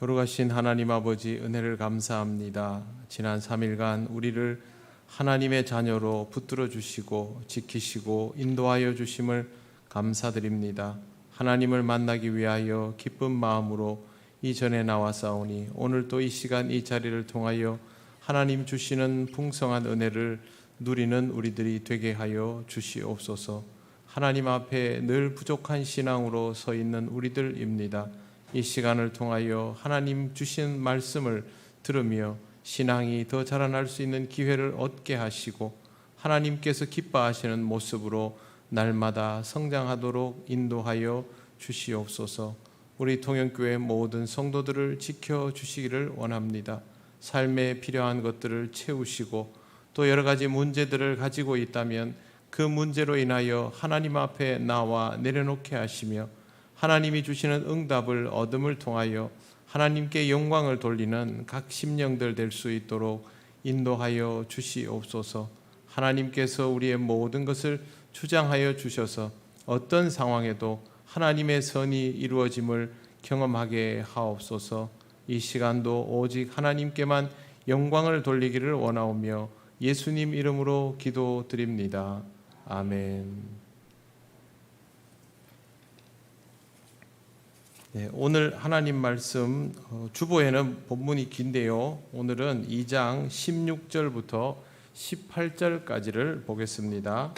거룩하신 하나님 아버지, 은혜를 감사합니다. 지난 3일간 우리를 하나님의 자녀로 붙들어 주시고 지키시고 인도하여 주심을 감사드립니다. 하나님을 만나기 위하여 기쁜 마음으로 이전에 나와사오니 오늘 또 이 시간 이 자리를 통하여 하나님 주시는 풍성한 은혜를 누리는 우리들이 되게 하여 주시옵소서. 하나님 앞에 늘 부족한 신앙으로 서 있는 우리들입니다. 이 시간을 통하여 하나님 주신 말씀을 들으며 신앙이 더 자라날 수 있는 기회를 얻게 하시고 하나님께서 기뻐하시는 모습으로 날마다 성장하도록 인도하여 주시옵소서. 우리 통영교회 모든 성도들을 지켜주시기를 원합니다. 삶에 필요한 것들을 채우시고 또 여러 가지 문제들을 가지고 있다면 그 문제로 인하여 하나님 앞에 나와 내려놓게 하시며 하나님이 주시는 응답을 얻음을 통하여 하나님께 영광을 돌리는 각 심령들 될 수 있도록 인도하여 주시옵소서. 하나님께서 우리의 모든 것을 주장하여 주셔서 어떤 상황에도 하나님의 선이 이루어짐을 경험하게 하옵소서. 이 시간도 오직 하나님께만 영광을 돌리기를 원하오며 예수님 이름으로 기도드립니다. 아멘. 네, 오늘 하나님 말씀 주보에는 본문이 긴데요. 오늘은 2장 16절부터 18절까지를 보겠습니다.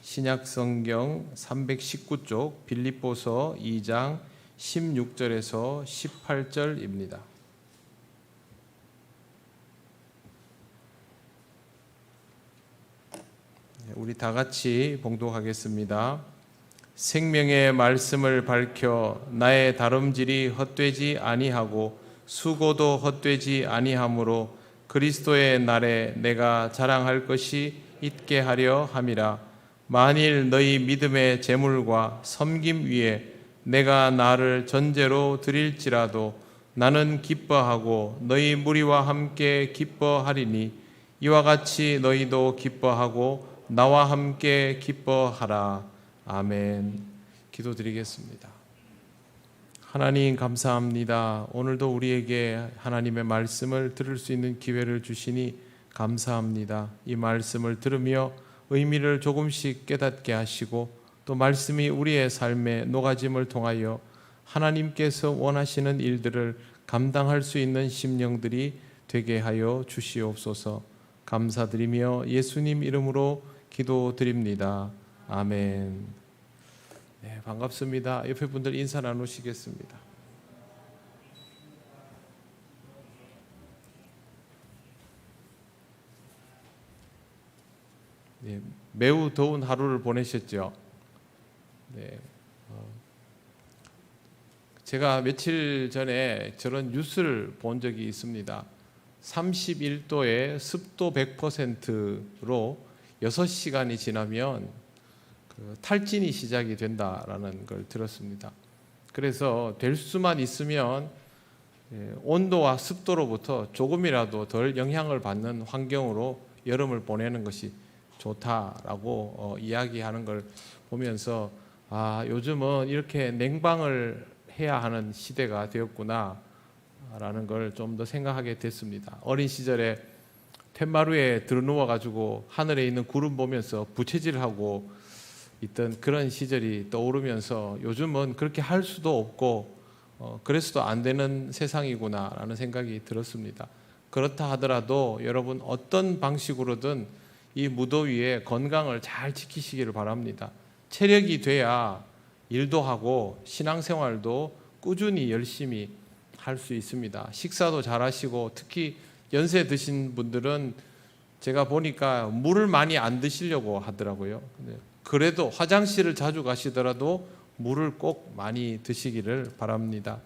신약성경 319쪽 빌립보서 2장 16절에서 18절입니다. 우리 다 같이 봉독하겠습니다. 생명의 말씀을 밝혀 나의 다름질이 헛되지 아니하고 수고도 헛되지 아니하므로 그리스도의 날에 내가 자랑할 것이 있게 하려 함이라. 만일 너희 믿음의 제물과 섬김 위에 내가 나를 전제로 드릴지라도 나는 기뻐하고 너희 무리와 함께 기뻐하리니 이와 같이 너희도 기뻐하고 나와 함께 기뻐하라. 아멘. 기도드리겠습니다. 하나님 감사합니다. 오늘도 우리에게 하나님의 말씀을 들을 수 있는 기회를 주시니 감사합니다. 이 말씀을 들으며 의미를 조금씩 깨닫게 하시고 또 말씀이 우리의 삶에 녹아짐을 통하여 하나님께서 원하시는 일들을 감당할 수 있는 심령들이 되게 하여 주시옵소서. 감사드리며 예수님 이름으로 기도드립니다. 아멘. 네, 반갑습니다. 옆에 분들 인사 나누시겠습니다. 네, 매우 더운 하루를 보내셨죠? 네, 제가 며칠 전에 저런 뉴스를 본 적이 있습니다. 31도에 습도 100%로 6시간이 지나면 탈진이 시작이 된다라는 걸 들었습니다. 그래서 될 수만 있으면 온도와 습도로부터 조금이라도 덜 영향을 받는 환경으로 여름을 보내는 것이 좋다라고 이야기하는 걸 보면서 요즘은 이렇게 냉방을 해야 하는 시대가 되었구나 라는 걸 좀 더 생각하게 됐습니다. 어린 시절에 툇마루에 들어누워 가지고 하늘에 있는 구름 보면서 부채질하고 있던 그런 시절이 떠오르면서 요즘은 그렇게 할 수도 없고 그래서도 안 되는 세상이구나 라는 생각이 들었습니다. 그렇다 하더라도 여러분 어떤 방식으로든 이 무더위에 건강을 잘 지키시기를 바랍니다. 체력이 돼야 일도 하고 신앙생활도 꾸준히 열심히 할 수 있습니다. 식사도 잘 하시고 특히 연세 드신 분들은 제가 보니까 물을 많이 안 드시려고 하더라고요. 그래도 화장실을 자주 가시더라도 물을 꼭 많이 드시기를 바랍니다.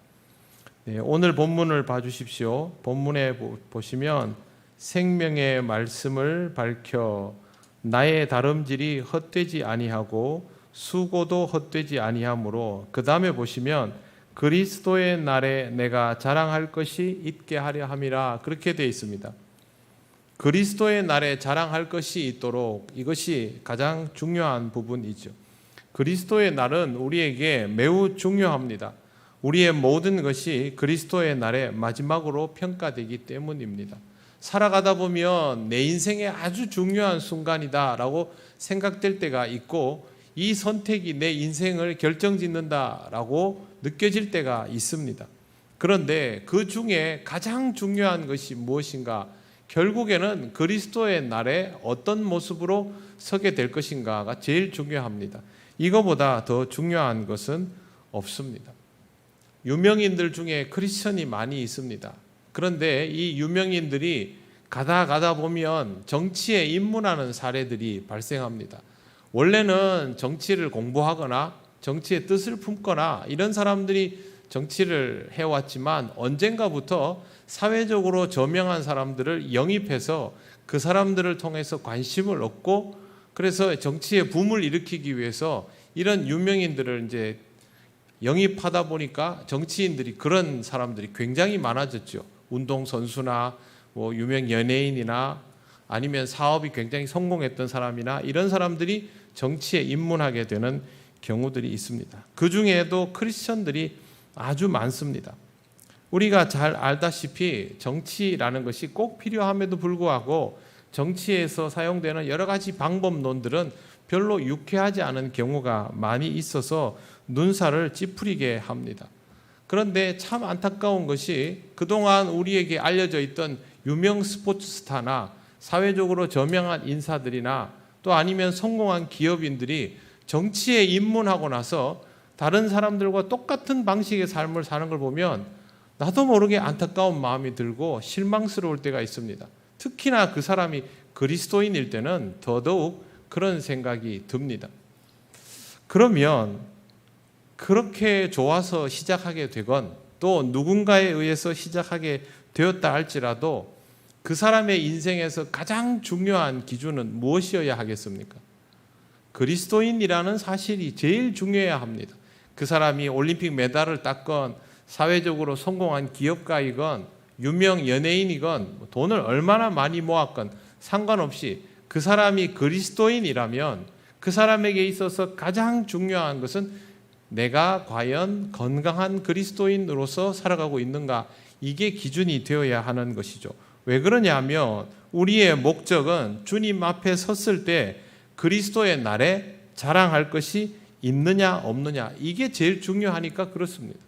네, 오늘 본문을 봐주십시오. 본문에 보시면 생명의 말씀을 밝혀 나의 다름질이 헛되지 아니하고 수고도 헛되지 아니하므로 그 다음에 보시면 그리스도의 날에 내가 자랑할 것이 있게 하려 함이라 그렇게 되어 있습니다. 그리스도의 날에 자랑할 것이 있도록 이것이 가장 중요한 부분이죠. 그리스도의 날은 우리에게 매우 중요합니다. 우리의 모든 것이 그리스도의 날에 마지막으로 평가되기 때문입니다. 살아가다 보면 내 인생의 아주 중요한 순간이다라고 생각될 때가 있고, 이 선택이 내 인생을 결정짓는다라고 느껴질 때가 있습니다. 그런데 그 중에 가장 중요한 것이 무엇인가? 결국에는 그리스도의 날에 어떤 모습으로 서게 될 것인가가 제일 중요합니다. 이거보다 더 중요한 것은 없습니다. 유명인들 중에 크리스천이 많이 있습니다. 그런데 이 유명인들이 가다 보면 정치에 입문하는 사례들이 발생합니다. 원래는 정치를 공부하거나 정치의 뜻을 품거나 이런 사람들이 정치를 해왔지만, 언젠가부터 사회적으로 저명한 사람들을 영입해서 그 사람들을 통해서 관심을 얻고, 그래서 정치의 붐을 일으키기 위해서 이런 유명인들을 이제 영입하다 보니까 정치인들이, 그런 사람들이 굉장히 많아졌죠. 운동선수나 뭐 유명 연예인이나 아니면 사업이 굉장히 성공했던 사람이나 이런 사람들이 정치에 입문하게 되는 경우들이 있습니다. 그 중에도 크리스천들이 아주 많습니다. 우리가 잘 알다시피 정치라는 것이 꼭 필요함에도 불구하고 정치에서 사용되는 여러 가지 방법론들은 별로 유쾌하지 않은 경우가 많이 있어서 눈살을 찌푸리게 합니다. 그런데 참 안타까운 것이, 그동안 우리에게 알려져 있던 유명 스포츠 스타나 사회적으로 저명한 인사들이나 또 아니면 성공한 기업인들이 정치에 입문하고 나서 다른 사람들과 똑같은 방식의 삶을 사는 걸 보면 나도 모르게 안타까운 마음이 들고 실망스러울 때가 있습니다. 특히나 그 사람이 그리스도인일 때는 더더욱 그런 생각이 듭니다. 그러면 그렇게 좋아서 시작하게 되건 또 누군가에 의해서 시작하게 되었다 할지라도 그 사람의 인생에서 가장 중요한 기준은 무엇이어야 하겠습니까? 그리스도인이라는 사실이 제일 중요해야 합니다. 그 사람이 올림픽 메달을 땄건 사회적으로 성공한 기업가이건 유명 연예인이건 돈을 얼마나 많이 모았건 상관없이 그 사람이 그리스도인이라면 그 사람에게 있어서 가장 중요한 것은 내가 과연 건강한 그리스도인으로서 살아가고 있는가, 이게 기준이 되어야 하는 것이죠. 왜 그러냐면 우리의 목적은 주님 앞에 섰을 때 그리스도의 날에 자랑할 것이 있느냐 없느냐, 이게 제일 중요하니까 그렇습니다.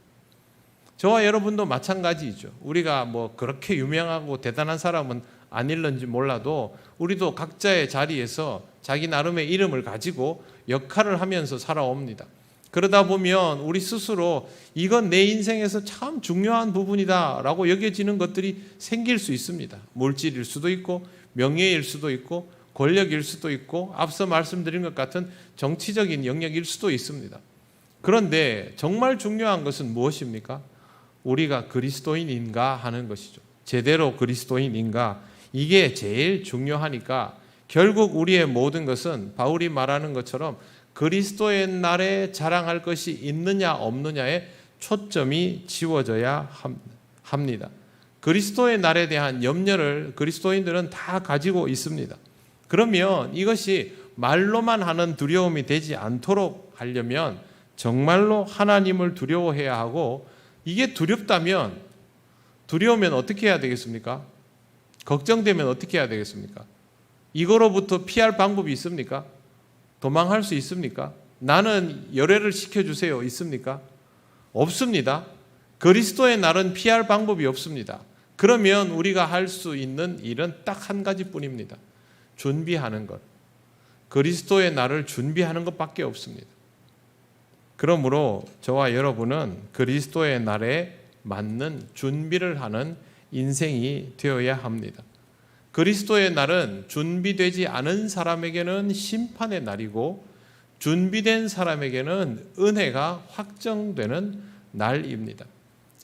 저와 여러분도 마찬가지이죠. 우리가 뭐 그렇게 유명하고 대단한 사람은 아닐런지 몰라도 우리도 각자의 자리에서 자기 나름의 이름을 가지고 역할을 하면서 살아옵니다. 그러다 보면 우리 스스로 이건 내 인생에서 참 중요한 부분이다 라고 여겨지는 것들이 생길 수 있습니다. 물질일 수도 있고 명예일 수도 있고 권력일 수도 있고 앞서 말씀드린 것 같은 정치적인 영역일 수도 있습니다. 그런데 정말 중요한 것은 무엇입니까? 우리가 그리스도인인가 하는 것이죠. 제대로 그리스도인인가, 이게 제일 중요하니까 결국 우리의 모든 것은 바울이 말하는 것처럼 그리스도의 날에 자랑할 것이 있느냐 없느냐에 초점이 지워져야 합니다. 그리스도의 날에 대한 염려를 그리스도인들은 다 가지고 있습니다. 그러면 이것이 말로만 하는 두려움이 되지 않도록 하려면 정말로 하나님을 두려워해야 하고, 이게 두렵다면, 두려우면 어떻게 해야 되겠습니까? 걱정되면 어떻게 해야 되겠습니까? 이거로부터 피할 방법이 있습니까? 도망할 수 있습니까? 나는 열애를 시켜주세요, 있습니까? 없습니다. 그리스도의 날은 피할 방법이 없습니다. 그러면 우리가 할 수 있는 일은 딱 한 가지뿐입니다. 준비하는 것. 그리스도의 날을 준비하는 것밖에 없습니다. 그러므로 저와 여러분은 그리스도의 날에 맞는 준비를 하는 인생이 되어야 합니다. 그리스도의 날은 준비되지 않은 사람에게는 심판의 날이고 준비된 사람에게는 은혜가 확정되는 날입니다.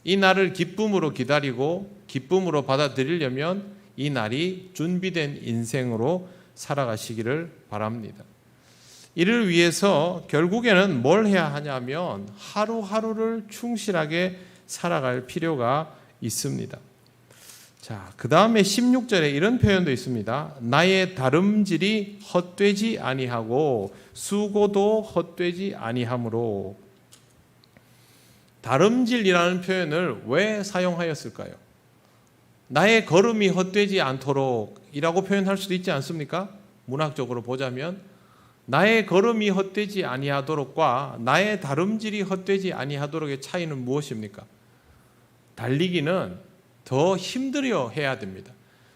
이 날을 기쁨으로 기다리고 기쁨으로 받아들이려면 이 날이 준비된 인생으로 살아가시기를 바랍니다. 이를 위해서 결국에는 뭘 해야 하냐면 하루하루를 충실하게 살아갈 필요가 있습니다. 자, 그 다음에 16절에 이런 표현도 있습니다. 나의 다름질이 헛되지 아니하고 수고도 헛되지 아니하므로. 다름질이라는 표현을 왜 사용하였을까요? 나의 걸음이 헛되지 않도록이라고 표현할 수도 있지 않습니까? 문학적으로 보자면 나의 걸음이 헛되지 아니하도록과 나의 다름질이 헛되지 아니하도록의 차이는 무엇입니까? 달리기는 더 힘들어 해야 됩니다.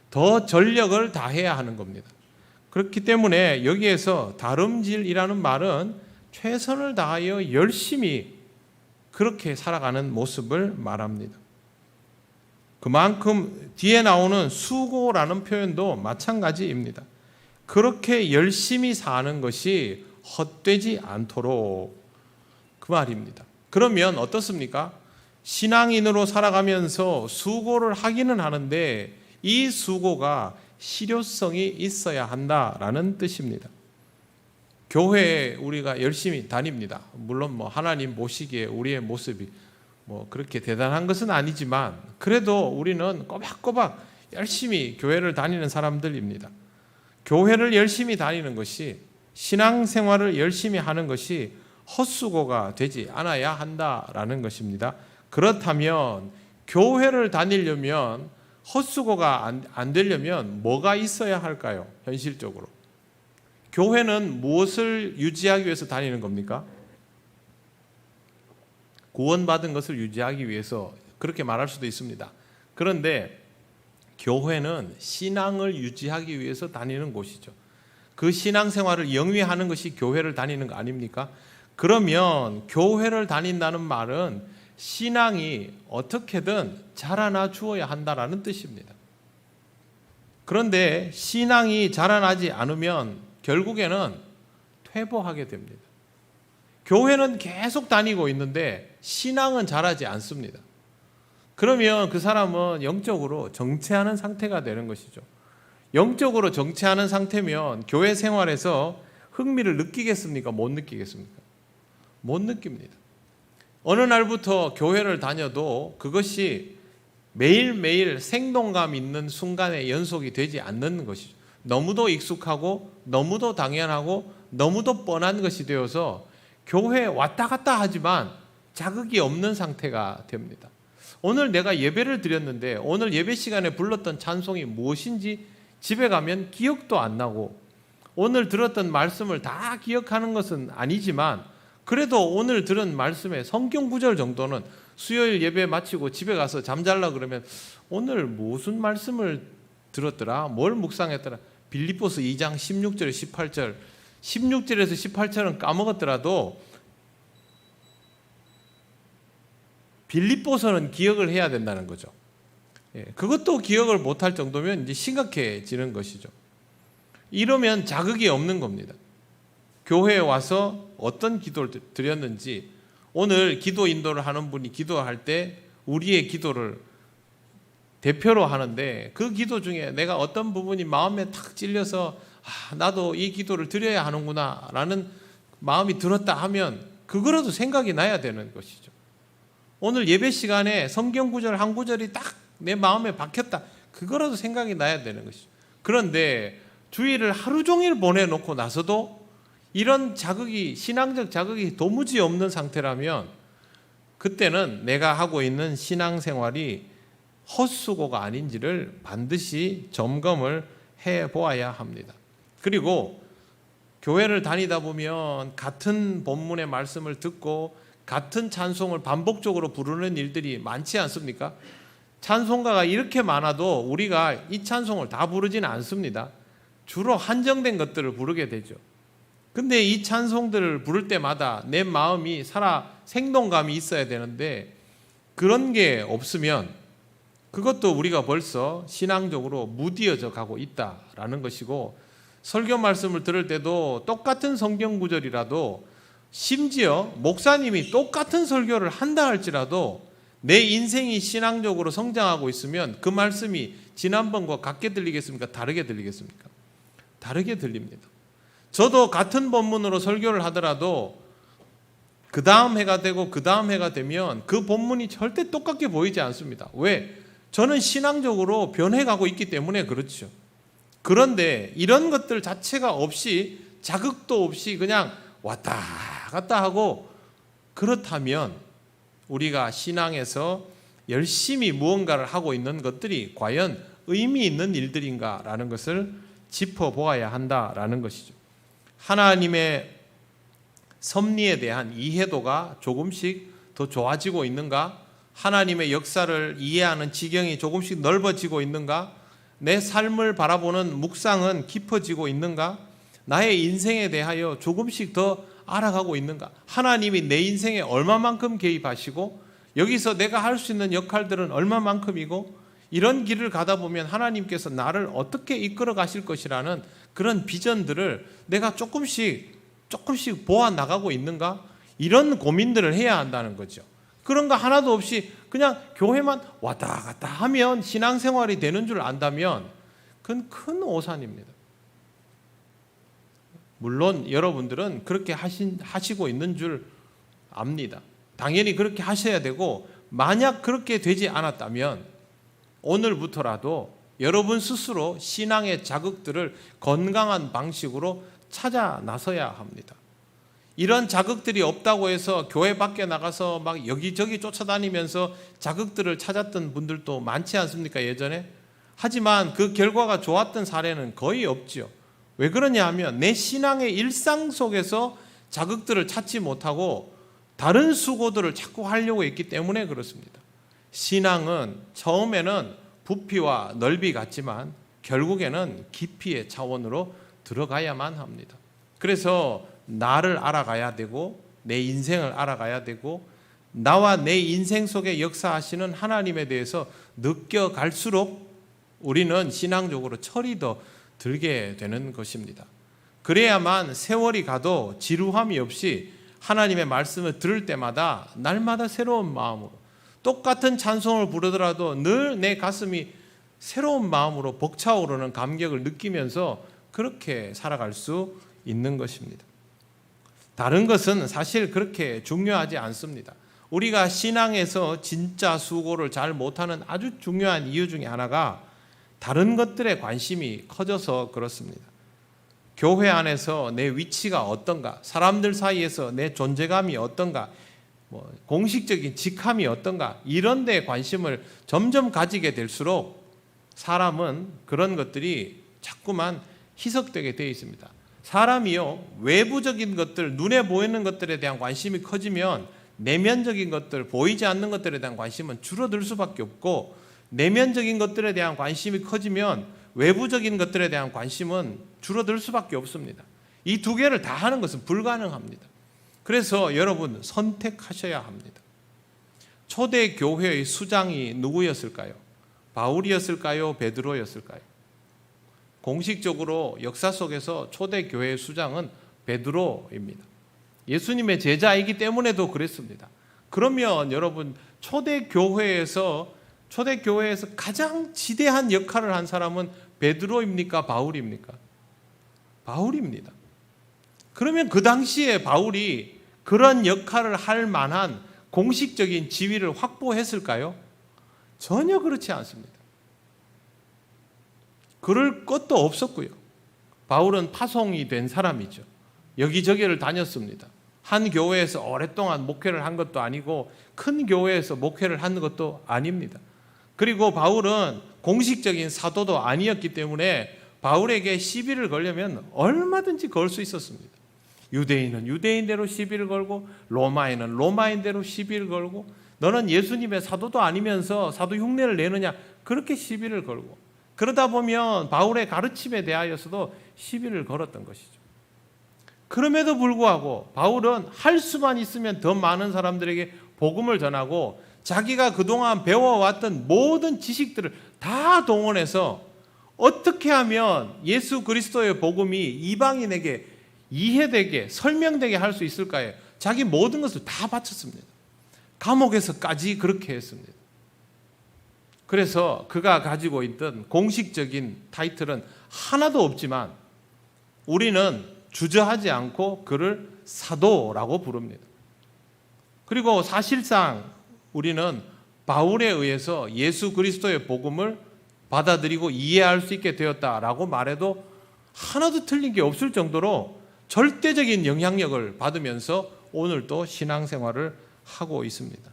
더 전력을 다해야 하는 겁니다. 그렇기 때문에 여기에서 다름질이라는 말은 최선을 다하여 열심히 그렇게 살아가는 모습을 말합니다. 그만큼 뒤에 나오는 수고라는 표현도 마찬가지입니다. 그렇게 열심히 사는 것이 헛되지 않도록 그 말입니다. 그러면 어떻습니까? 신앙인으로 살아가면서 수고를 하기는 하는데 이 수고가 실효성이 있어야 한다라는 뜻입니다. 교회에 우리가 열심히 다닙니다. 물론 하나님 보시기에 우리의 모습이 그렇게 대단한 것은 아니지만 그래도 우리는 꼬박꼬박 열심히 교회를 다니는 사람들입니다. 교회를 열심히 다니는 것이 신앙생활을 열심히 하는 것이 헛수고가 되지 않아야 한다라는 것입니다. 그렇다면 교회를 다니려면 헛수고가 안 되려면 뭐가 있어야 할까요? 현실적으로. 교회는 무엇을 유지하기 위해서 다니는 겁니까? 구원받은 것을 유지하기 위해서 그렇게 말할 수도 있습니다. 그런데 교회는 신앙을 유지하기 위해서 다니는 곳이죠. 그 신앙생활을 영위하는 것이 교회를 다니는 거 아닙니까? 그러면 교회를 다닌다는 말은 신앙이 어떻게든 자라나 주어야 한다라는 뜻입니다. 그런데 신앙이 자라나지 않으면 결국에는 퇴보하게 됩니다. 교회는 계속 다니고 있는데 신앙은 자라지 않습니다. 그러면 그 사람은 영적으로 정체하는 상태가 되는 것이죠. 영적으로 정체하는 상태면 교회 생활에서 흥미를 느끼겠습니까? 못 느끼겠습니까? 못 느낍니다. 어느 날부터 교회를 다녀도 그것이 매일매일 생동감 있는 순간의 연속이 되지 않는 것이죠. 너무도 익숙하고 너무도 당연하고 너무도 뻔한 것이 되어서 교회에 왔다 갔다 하지만 자극이 없는 상태가 됩니다. 오늘 내가 예배를 드렸는데 오늘 예배 시간에 불렀던 찬송이 무엇인지 집에 가면 기억도 안 나고 오늘 들었던 말씀을 다 기억하는 것은 아니지만 그래도 오늘 들은 말씀의 성경 구절 정도는 수요일 예배 마치고 집에 가서 잠잘라 그러면 오늘 무슨 말씀을 들었더라? 뭘 묵상했더라? 빌립보서 2장 16절 18절 16절에서 18절은 까먹었더라도 빌립보서는 기억을 해야 된다는 거죠. 그것도 기억을 못할 정도면 이제 심각해지는 것이죠. 이러면 자극이 없는 겁니다. 교회에 와서 어떤 기도를 드렸는지 오늘 기도 인도를 하는 분이 기도할 때 우리의 기도를 대표로 하는데 그 기도 중에 내가 어떤 부분이 마음에 탁 찔려서 나도 이 기도를 드려야 하는구나 라는 마음이 들었다 하면 그거라도 생각이 나야 되는 것이죠. 오늘 예배 시간에 성경 구절 한 구절이 딱 내 마음에 박혔다. 그거라도 생각이 나야 되는 것이죠. 그런데 주일을 하루 종일 보내놓고 나서도 이런 자극이 신앙적 자극이 도무지 없는 상태라면 그때는 내가 하고 있는 신앙생활이 헛수고가 아닌지를 반드시 점검을 해보아야 합니다. 그리고 교회를 다니다 보면 같은 본문의 말씀을 듣고 같은 찬송을 반복적으로 부르는 일들이 많지 않습니까? 찬송가가 이렇게 많아도 우리가 이 찬송을 다 부르지는 않습니다. 주로 한정된 것들을 부르게 되죠. 근데 이 찬송들을 부를 때마다 내 마음이 생동감이 있어야 되는데 그런 게 없으면 그것도 우리가 벌써 신앙적으로 무디어져 가고 있다라는 것이고 설교 말씀을 들을 때도 똑같은 성경 구절이라도 심지어 목사님이 똑같은 설교를 한다 할지라도 내 인생이 신앙적으로 성장하고 있으면 그 말씀이 지난번과 같게 들리겠습니까? 다르게 들리겠습니까? 다르게 들립니다. 저도 같은 본문으로 설교를 하더라도 그 다음 해가 되고 그 다음 해가 되면 그 본문이 절대 똑같게 보이지 않습니다. 왜? 저는 신앙적으로 변해가고 있기 때문에 그렇죠. 그런데 이런 것들 자체가 없이 자극도 없이 그냥 왔다 갔다 하고 그렇다면 우리가 신앙에서 열심히 무언가를 하고 있는 것들이 과연 의미 있는 일들인가라는 것을 짚어보아야 한다라는 것이죠. 하나님의 섭리에 대한 이해도가 조금씩 더 좋아지고 있는가? 하나님의 역사를 이해하는 지경이 조금씩 넓어지고 있는가? 내 삶을 바라보는 묵상은 깊어지고 있는가? 나의 인생에 대하여 조금씩 더 알아가고 있는가? 하나님이 내 인생에 얼마만큼 개입하시고 여기서 내가 할 수 있는 역할들은 얼마만큼이고 이런 길을 가다 보면 하나님께서 나를 어떻게 이끌어 가실 것이라는 그런 비전들을 내가 조금씩 보아 나가고 있는가? 이런 고민들을 해야 한다는 거죠. 그런 거 하나도 없이 그냥 교회만 왔다 갔다 하면 신앙생활이 되는 줄 안다면 그건 큰 오산입니다. 물론 여러분들은 그렇게 하시고 있는 줄 압니다. 당연히 그렇게 하셔야 되고, 만약 그렇게 되지 않았다면 오늘부터라도 여러분 스스로 신앙의 자극들을 건강한 방식으로 찾아 나서야 합니다. 이런 자극들이 없다고 해서 교회 밖에 나가서 막 여기저기 쫓아다니면서 자극들을 찾았던 분들도 많지 않습니까, 예전에? 하지만 그 결과가 좋았던 사례는 거의 없지요. 왜 그러냐 하면 내 신앙의 일상 속에서 자극들을 찾지 못하고 다른 수고들을 자꾸 하려고 했기 때문에 그렇습니다. 신앙은 처음에는 부피와 넓이 같지만 결국에는 깊이의 차원으로 들어가야만 합니다. 그래서 나를 알아가야 되고 내 인생을 알아가야 되고 나와 내 인생 속에 역사하시는 하나님에 대해서 느껴갈수록 우리는 신앙적으로 철이 더 들게 되는 것입니다. 그래야만 세월이 가도 지루함이 없이 하나님의 말씀을 들을 때마다 날마다 새로운 마음으로, 똑같은 찬송을 부르더라도 늘 내 가슴이 새로운 마음으로 벅차오르는 감격을 느끼면서 그렇게 살아갈 수 있는 것입니다. 다른 것은 사실 그렇게 중요하지 않습니다. 우리가 신앙에서 진짜 수고를 잘 못하는 아주 중요한 이유 중에 하나가 다른 것들에 관심이 커져서 그렇습니다. 교회 안에서 내 위치가 어떤가, 사람들 사이에서 내 존재감이 어떤가, 공식적인 직함이 어떤가, 이런 데에 관심을 점점 가지게 될수록 사람은 그런 것들이 자꾸만 희석되게 되어 있습니다. 사람이요, 외부적인 것들, 눈에 보이는 것들에 대한 관심이 커지면 내면적인 것들, 보이지 않는 것들에 대한 관심은 줄어들 수밖에 없고, 내면적인 것들에 대한 관심이 커지면 외부적인 것들에 대한 관심은 줄어들 수밖에 없습니다. 이 두 개를 다 하는 것은 불가능합니다. 그래서 여러분 선택하셔야 합니다. 초대 교회의 수장이 누구였을까요? 바울이었을까요? 베드로였을까요? 공식적으로 역사 속에서 초대 교회의 수장은 베드로입니다. 예수님의 제자이기 때문에도 그랬습니다. 그러면 여러분 초대 교회에서 가장 지대한 역할을 한 사람은 베드로입니까? 바울입니까? 바울입니다. 그러면 그 당시에 바울이 그런 역할을 할 만한 공식적인 지위를 확보했을까요? 전혀 그렇지 않습니다. 그럴 것도 없었고요. 바울은 파송이 된 사람이죠. 여기저기를 다녔습니다. 한 교회에서 오랫동안 목회를 한 것도 아니고 큰 교회에서 목회를 한 것도 아닙니다. 그리고 바울은 공식적인 사도도 아니었기 때문에 바울에게 시비를 걸려면 얼마든지 걸 수 있었습니다. 유대인은 유대인대로 시비를 걸고 로마인은 로마인대로 시비를 걸고 너는 예수님의 사도도 아니면서 사도 흉내를 내느냐, 그렇게 시비를 걸고, 그러다 보면 바울의 가르침에 대하여서도 시비를 걸었던 것이죠. 그럼에도 불구하고 바울은 할 수만 있으면 더 많은 사람들에게 복음을 전하고 자기가 그동안 배워왔던 모든 지식들을 다 동원해서 어떻게 하면 예수 그리스도의 복음이 이방인에게 이해되게 설명되게 할 수 있을까요? 자기 모든 것을 다 바쳤습니다. 감옥에서까지 그렇게 했습니다. 그래서 그가 가지고 있던 공식적인 타이틀은 하나도 없지만 우리는 주저하지 않고 그를 사도라고 부릅니다. 그리고 사실상 우리는 바울에 의해서 예수 그리스도의 복음을 받아들이고 이해할 수 있게 되었다라고 말해도 하나도 틀린 게 없을 정도로 절대적인 영향력을 받으면서 오늘도 신앙생활을 하고 있습니다.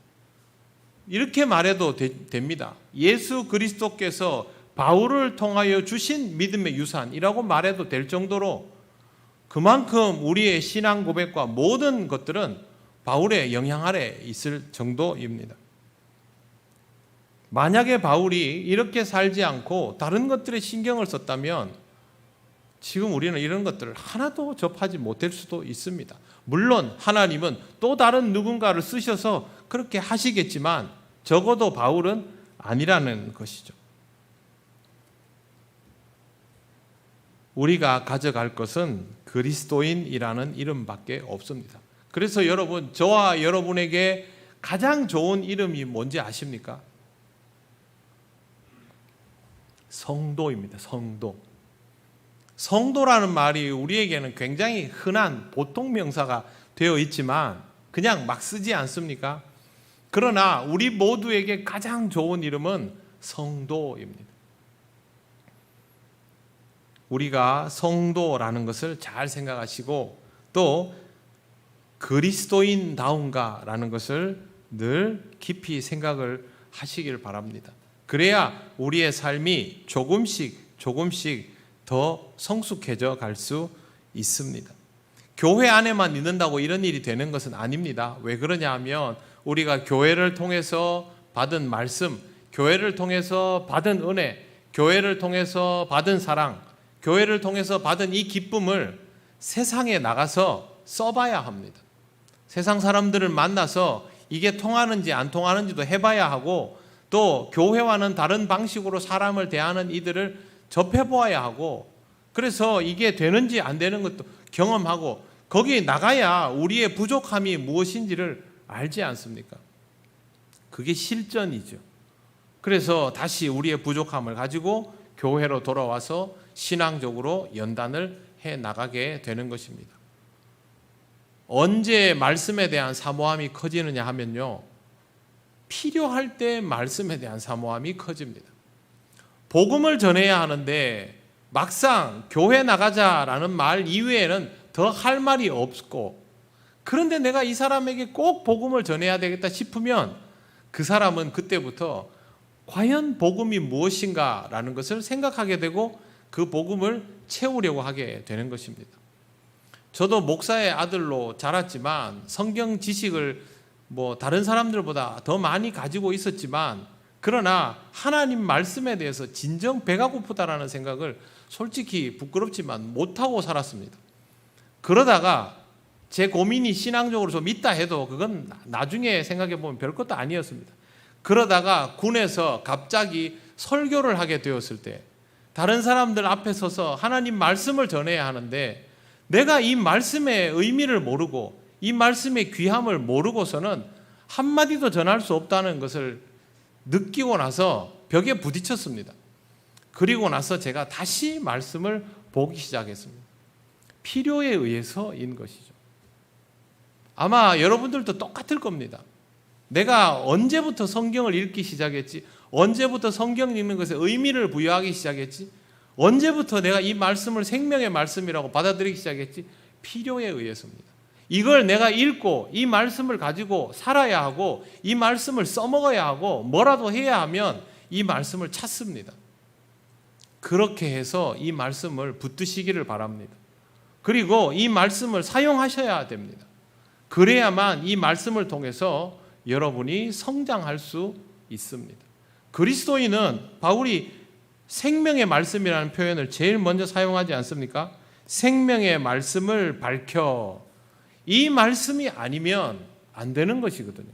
이렇게 말해도 됩니다. 예수 그리스도께서 바울을 통하여 주신 믿음의 유산이라고 말해도 될 정도로 그만큼 우리의 신앙 고백과 모든 것들은 바울의 영향 아래 있을 정도입니다. 만약에 바울이 이렇게 살지 않고 다른 것들에 신경을 썼다면 지금 우리는 이런 것들을 하나도 접하지 못할 수도 있습니다. 물론 하나님은 또 다른 누군가를 쓰셔서 그렇게 하시겠지만 적어도 바울은 아니라는 것이죠. 우리가 가져갈 것은 그리스도인이라는 이름밖에 없습니다. 그래서 여러분, 저와 여러분에게 가장 좋은 이름이 뭔지 아십니까? 성도입니다. 성도. 성도라는 말이 우리에게는 굉장히 흔한 보통 명사가 되어 있지만 그냥 막 쓰지 않습니까? 그러나 우리 모두에게 가장 좋은 이름은 성도입니다. 우리가 성도라는 것을 잘 생각하시고 또 그리스도인다운가라는 것을 늘 깊이 생각을 하시길 바랍니다. 그래야 우리의 삶이 조금씩 더 성숙해져 갈 수 있습니다. 교회 안에만 있는다고 이런 일이 되는 것은 아닙니다. 왜 그러냐 하면 우리가 교회를 통해서 받은 말씀, 교회를 통해서 받은 은혜, 교회를 통해서 받은 사랑, 교회를 통해서 받은 이 기쁨을 세상에 나가서 써봐야 합니다. 세상 사람들을 만나서 이게 통하는지 안 통하는지도 해봐야 하고 또 교회와는 다른 방식으로 사람을 대하는 이들을 접해보아야 하고 그래서 이게 되는지 안 되는 것도 경험하고 거기에 나가야 우리의 부족함이 무엇인지를 알지 않습니까? 그게 실전이죠. 그래서 다시 우리의 부족함을 가지고 교회로 돌아와서 신앙적으로 연단을 해 나가게 되는 것입니다. 언제 말씀에 대한 사모함이 커지느냐 하면요, 필요할 때 말씀에 대한 사모함이 커집니다. 복음을 전해야 하는데 막상 교회 나가자라는 말 이외에는 더 할 말이 없고 그런데 내가 이 사람에게 꼭 복음을 전해야 되겠다 싶으면 그 사람은 그때부터 과연 복음이 무엇인가라는 것을 생각하게 되고 그 복음을 채우려고 하게 되는 것입니다. 저도 목사의 아들로 자랐지만 성경 지식을 다른 사람들보다 더 많이 가지고 있었지만 그러나 하나님 말씀에 대해서 진정 배가 고프다라는 생각을 솔직히 부끄럽지만 못하고 살았습니다. 그러다가 제 고민이 신앙적으로 좀 있다 해도 그건 나중에 생각해 보면 별것도 아니었습니다. 그러다가 군에서 갑자기 설교를 하게 되었을 때 다른 사람들 앞에 서서 하나님 말씀을 전해야 하는데 내가 이 말씀의 의미를 모르고 이 말씀의 귀함을 모르고서는 한마디도 전할 수 없다는 것을 느끼고 나서 벽에 부딪혔습니다. 그리고 나서 제가 다시 말씀을 보기 시작했습니다. 필요에 의해서인 것이죠. 아마 여러분들도 똑같을 겁니다. 내가 언제부터 성경을 읽기 시작했지? 언제부터 성경 읽는 것에 의미를 부여하기 시작했지? 언제부터 내가 이 말씀을 생명의 말씀이라고 받아들이기 시작했지? 필요에 의해서입니다. 이걸 내가 읽고 이 말씀을 가지고 살아야 하고 이 말씀을 써먹어야 하고 뭐라도 해야 하면 이 말씀을 찾습니다. 그렇게 해서 이 말씀을 붙드시기를 바랍니다. 그리고 이 말씀을 사용하셔야 됩니다. 그래야만 이 말씀을 통해서 여러분이 성장할 수 있습니다. 그리스도인은 바울이 생명의 말씀이라는 표현을 제일 먼저 사용하지 않습니까? 생명의 말씀을 밝혀. 이 말씀이 아니면 안 되는 것이거든요.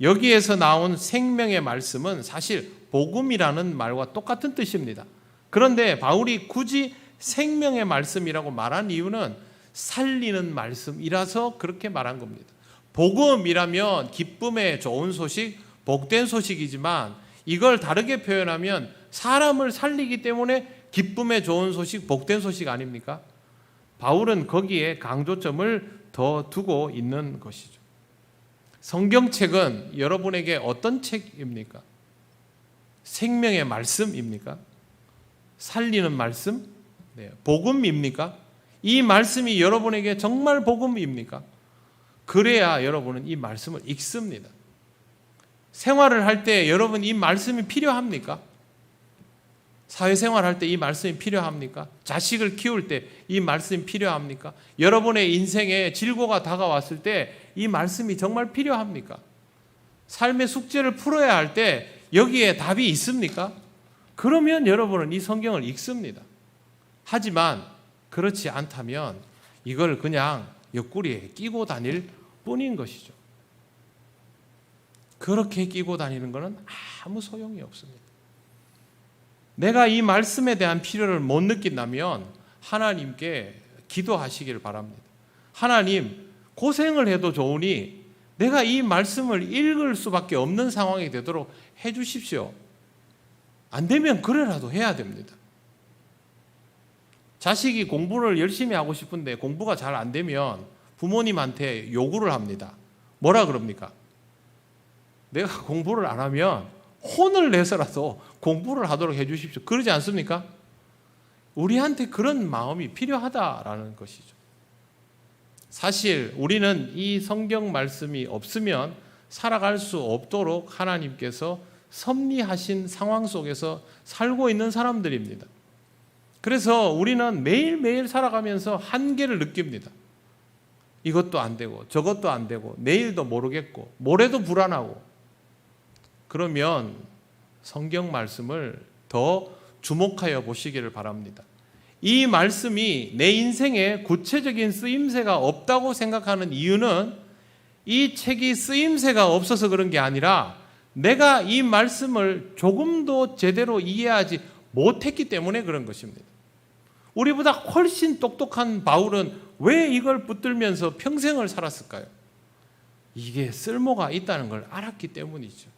여기에서 나온 생명의 말씀은 사실 복음이라는 말과 똑같은 뜻입니다. 그런데 바울이 굳이 생명의 말씀이라고 말한 이유는 살리는 말씀이라서 그렇게 말한 겁니다. 복음이라면 기쁨의 좋은 소식, 복된 소식이지만 이걸 다르게 표현하면 사람을 살리기 때문에 기쁨의 좋은 소식, 복된 소식 아닙니까? 바울은 거기에 강조점을 더 두고 있는 것이죠. 성경책은 여러분에게 어떤 책입니까? 생명의 말씀입니까? 살리는 말씀? 네. 복음입니까? 이 말씀이 여러분에게 정말 복음입니까? 그래야 여러분은 이 말씀을 읽습니다. 생활을 할 때 여러분 이 말씀이 필요합니까? 사회생활 할 때 이 말씀이 필요합니까? 자식을 키울 때 이 말씀이 필요합니까? 여러분의 인생에 질고가 다가왔을 때 이 말씀이 정말 필요합니까? 삶의 숙제를 풀어야 할 때 여기에 답이 있습니까? 그러면 여러분은 이 성경을 읽습니다. 하지만 그렇지 않다면 이걸 그냥 옆구리에 끼고 다닐 뿐인 것이죠. 그렇게 끼고 다니는 것은 아무 소용이 없습니다. 내가 이 말씀에 대한 필요를 못 느낀다면 하나님께 기도하시기를 바랍니다. 하나님, 고생을 해도 좋으니 내가 이 말씀을 읽을 수밖에 없는 상황이 되도록 해 주십시오. 안 되면 그래라도 해야 됩니다. 자식이 공부를 열심히 하고 싶은데 공부가 잘 안 되면 부모님한테 요구를 합니다. 뭐라 그럽니까? 내가 공부를 안 하면 혼을 내서라도 공부를 하도록 해 주십시오. 그러지 않습니까? 우리한테 그런 마음이 필요하다라는 것이죠. 사실 우리는 이 성경 말씀이 없으면 살아갈 수 없도록 하나님께서 섭리하신 상황 속에서 살고 있는 사람들입니다. 그래서 우리는 매일매일 살아가면서 한계를 느낍니다. 이것도 안 되고 저것도 안 되고 내일도 모르겠고 모레도 불안하고. 그러면 성경 말씀을 더 주목하여 보시기를 바랍니다. 이 말씀이 내 인생에 구체적인 쓰임새가 없다고 생각하는 이유는 이 책이 쓰임새가 없어서 그런 게 아니라 내가 이 말씀을 조금도 제대로 이해하지 못했기 때문에 그런 것입니다. 우리보다 훨씬 똑똑한 바울은 왜 이걸 붙들면서 평생을 살았을까요? 이게 쓸모가 있다는 걸 알았기 때문이죠.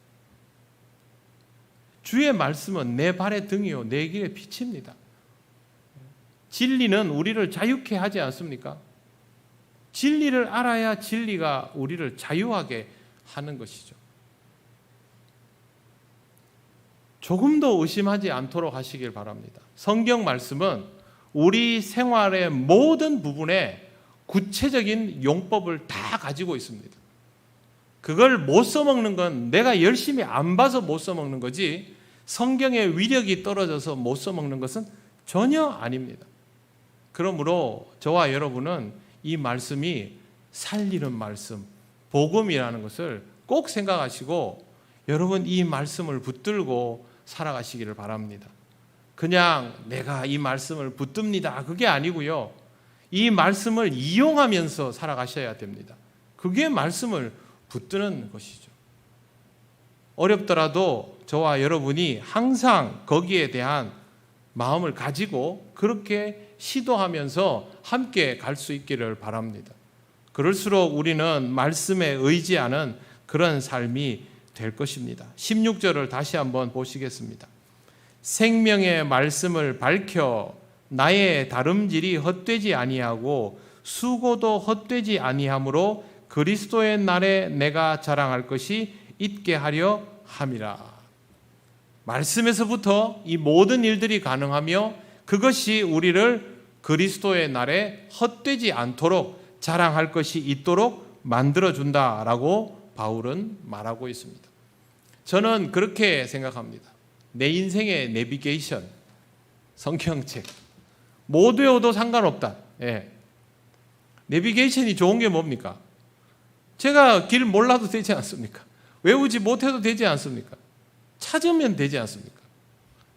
주의 말씀은 내 발의 등이요 내 길의 빛입니다. 진리는 우리를 자유케 하지 않습니까? 진리를 알아야 진리가 우리를 자유하게 하는 것이죠. 조금도 의심하지 않도록 하시길 바랍니다. 성경 말씀은 우리 생활의 모든 부분에 구체적인 용법을 다 가지고 있습니다. 그걸 못 써먹는 건 내가 열심히 안 봐서 못 써먹는 거지 성경의 위력이 떨어져서 못 써먹는 것은 전혀 아닙니다. 그러므로 저와 여러분은 이 말씀이 살리는 말씀, 복음이라는 것을 꼭 생각하시고 여러분 이 말씀을 붙들고 살아가시기를 바랍니다. 그냥 내가 이 말씀을 붙듭니다. 그게 아니고요. 이 말씀을 이용하면서 살아가셔야 됩니다. 그게 말씀을 붙드는 것이죠. 어렵더라도 저와 여러분이 항상 거기에 대한 마음을 가지고 그렇게 시도하면서 함께 갈 수 있기를 바랍니다. 그럴수록 우리는 말씀에 의지하는 그런 삶이 될 것입니다. 16절을 다시 한번 보시겠습니다. 생명의 말씀을 밝혀 나의 다름질이 헛되지 아니하고 수고도 헛되지 아니하므로 그리스도의 날에 내가 자랑할 것이 있게 하려 함이라. 말씀에서부터 이 모든 일들이 가능하며 그것이 우리를 그리스도의 날에 헛되지 않도록 자랑할 것이 있도록 만들어준다라고 바울은 말하고 있습니다. 저는 그렇게 생각합니다. 내 인생의 내비게이션, 성경책 못 외워도 상관없다. 내비게이션이 좋은 게 뭡니까? 제가 길 몰라도 되지 않습니까? 외우지 못해도 되지 않습니까? 찾으면 되지 않습니까?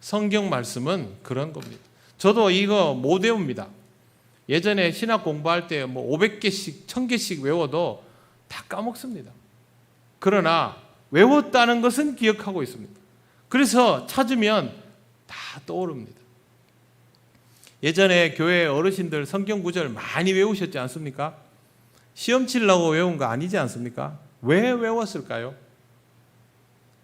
성경 말씀은 그런 겁니다. 저도 이거 못 외웁니다. 예전에 신학 공부할 때 500개씩, 1000개씩 외워도 다 까먹습니다. 그러나 외웠다는 것은 기억하고 있습니다. 그래서 찾으면 다 떠오릅니다. 예전에 교회 어르신들 성경 구절 많이 외우셨지 않습니까? 시험 치려고 외운 거 아니지 않습니까? 왜 외웠을까요?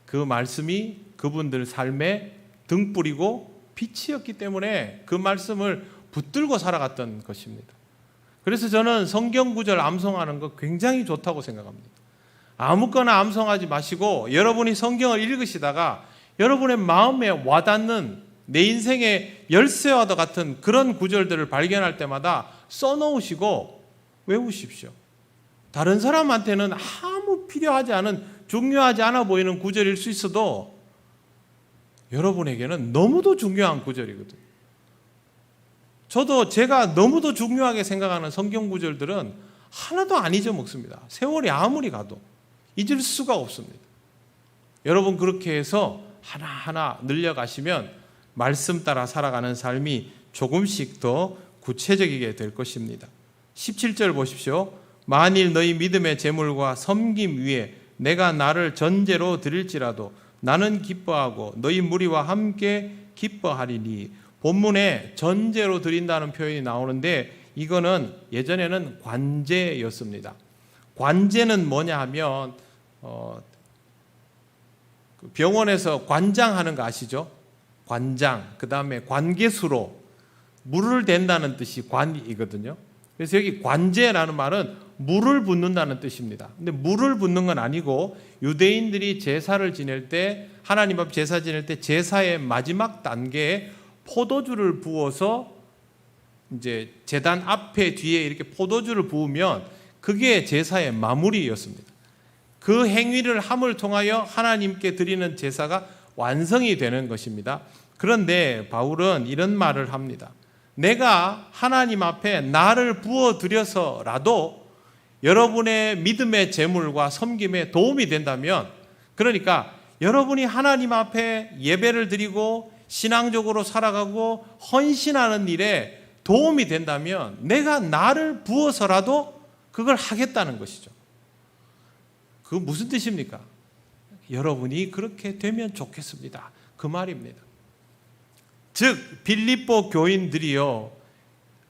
그 말씀이 그분들 삶에 등불이고 빛이었기 때문에 그 말씀을 붙들고 살아갔던 것입니다. 그래서 저는 성경 구절 암송하는 거 굉장히 좋다고 생각합니다. 아무거나 암송하지 마시고 여러분이 성경을 읽으시다가 여러분의 마음에 와닿는 내 인생의 열쇠와도 같은 그런 구절들을 발견할 때마다 써놓으시고 외우십시오. 다른 사람한테는 아무 필요하지 않은 중요하지 않아 보이는 구절일 수 있어도 여러분에게는 너무도 중요한 구절이거든요. 저도 제가 너무도 중요하게 생각하는 성경 구절들은 하나도 안 잊어먹습니다. 세월이 아무리 가도 잊을 수가 없습니다. 여러분 그렇게 해서 하나하나 늘려가시면 말씀 따라 살아가는 삶이 조금씩 더 구체적이게 될 것입니다. 17절 보십시오. 만일 너희 믿음의 제물과 섬김 위에 내가 나를 전제로 드릴지라도 나는 기뻐하고 너희 무리와 함께 기뻐하리니. 본문에 전제로 드린다는 표현이 나오는데 이거는 예전에는 관제였습니다. 관제는 뭐냐 하면 병원에서 관장하는 거 아시죠? 관장, 그 다음에 관계수로 물을 댄다는 뜻이 관이거든요. 그래서 여기 관제라는 말은 물을 붓는다는 뜻입니다. 근데 물을 붓는 건 아니고 유대인들이 제사를 지낼 때, 하나님 앞 제사 지낼 때 제사의 마지막 단계에 포도주를 부어서 이제 제단 앞에 뒤에 이렇게 포도주를 부으면 그게 제사의 마무리였습니다. 그 행위를 함을 통하여 하나님께 드리는 제사가 완성이 되는 것입니다. 그런데 바울은 이런 말을 합니다. 내가 하나님 앞에 나를 부어드려서라도 여러분의 믿음의 제물과 섬김에 도움이 된다면, 그러니까 여러분이 하나님 앞에 예배를 드리고 신앙적으로 살아가고 헌신하는 일에 도움이 된다면 내가 나를 부어서라도 그걸 하겠다는 것이죠. 그 무슨 뜻입니까? 여러분이 그렇게 되면 좋겠습니다. 그 말입니다. 즉 빌립보 교인들이요,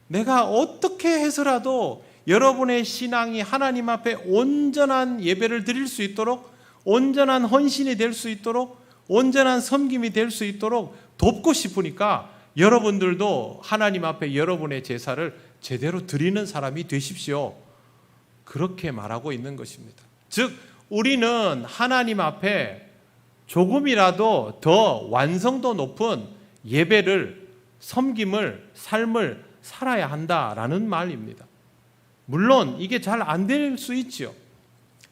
내가 어떻게 해서라도 여러분의 신앙이 하나님 앞에 온전한 예배를 드릴 수 있도록, 온전한 헌신이 될 수 있도록, 온전한 섬김이 될 수 있도록 돕고 싶으니까 여러분들도 하나님 앞에 여러분의 제사를 제대로 드리는 사람이 되십시오. 그렇게 말하고 있는 것입니다. 즉 우리는 하나님 앞에 조금이라도 더 완성도 높은 예배를, 섬김을, 삶을 살아야 한다라는 말입니다. 물론 이게 잘 안 될 수 있죠.